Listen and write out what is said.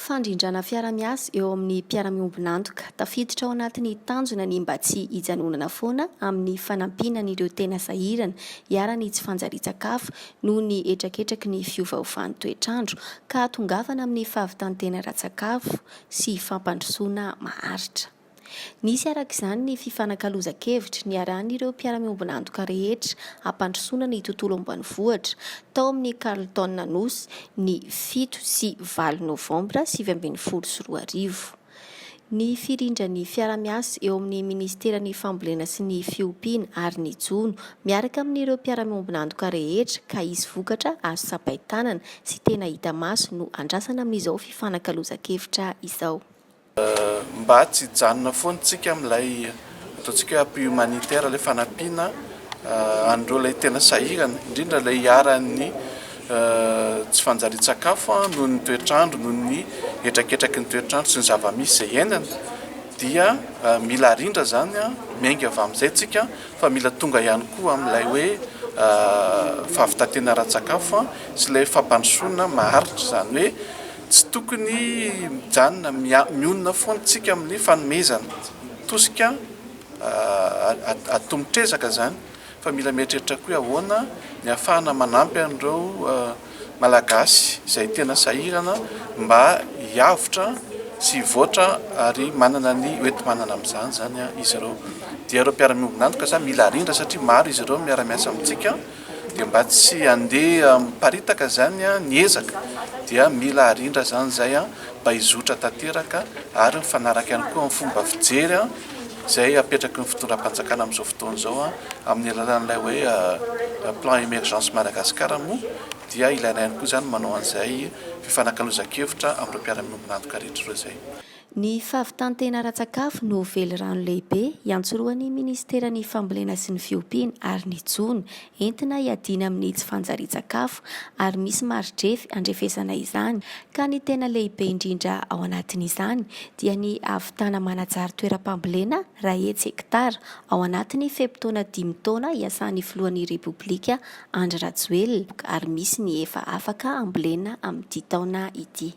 Fandrindrana fiara-miasa eo amin'ny mpiara-miombonantoka tafiditra ao anatin'ny tanjona ny mba tsy hijanonana foana amin'ny fanampinana ireo tena sahirana hiarany tsy fanjarian-tsakafo noho ny etraketraky ny fiovaovan'ny toetrandro ka tongavana amin'ny fahavitantena ara-tsakafo sy fampandrosoana maharitra. Nisy arak'izany ny fifanankalozan-kevitra niarahan'ireo mpiara-miombonantoka rehetra hampandrosoana ny tontolo ambanivohitra tao amin'ny Carleton Nosy ny 7 sy 8 Novambra 2024. Ny firindran'ny fiara-miasa eo amin'ny Ministeran'ny Fambolena sy ny Fiompiana ary ny Jona miaraka amin'ireo mpiara-miombonantoka rehetra ka hisy vokatra azo sapain-tanana sy tena hita maso no andrasana amin'izao fifanankalozan-kevitra izao. Mba tsy hijanona foana tsika amin'ilay ataontsika appui humanitaire ilay fanampiana an'ireo ilay tena sahirana, indrindra ilay hiaran'ny tsy fanjarian-tsakafo noho ny toetrandro, noho ny etraketraky ny toetrandro sy ny zava-misy izay iainana, dia mila arindra zany miainga avy amin'izay tsika fa mila tonga ihany koa amin'ilay hoe fahavitantena ara-tsakafo sy ilay fampandrosoana maharitra, zany hoe tsy tokony mijanona mionona foana tsika amin'ny fanomezana tosika atombotrezaka zany, fa mila mieritreritra koa ahoana ny ahafahana manampy an'ireo malagasy izay tena sahirana mba hiavotra sy hivoatra ary manana ny hoenti-manana amin'izany zany izy ireo. Dia ireo mpiara-miombonantoka zany mila arindra satria maro izy ireo miara-miasa amintsika, dia mba tsy handeha miparitaka zany ny ezaka, dia mila arindra zany zay mba hizotra tanteraka ary mifanaraka ihany koa amin'ny fomba fijery izay apetraky ny fitondram-panjakana amin'izao fotoana izao amin'ny alalan'ilay hoe plan émergence Madagasikara moa, dia ilaina ihany koa zany manao an'izay fifanankalozan-kevitra amin'ireo mpiara-miombonantoka rehetra ireo izay. Ny fahavitantena ara-tsakafo no velorano lehibe iantsoroan'ny Ministeran'ny Fambolena sy ny Fiompiana ary ny Jona entina hiadiana amin'ny tsy fanjarian-tsakafo ary misy mari-drefy andrefesana izany, ka ny tena lehibe indrindra ao anatin'izany dia ny ahavitana manajary toeram-pambolena 100 hektara ao anatin'ny fepitaona 5 taona iasan'ny filohan'ny Repoblika Andry Rajoelina, ary misy ny efa afaka ambolena amin'ny 10 taona ity.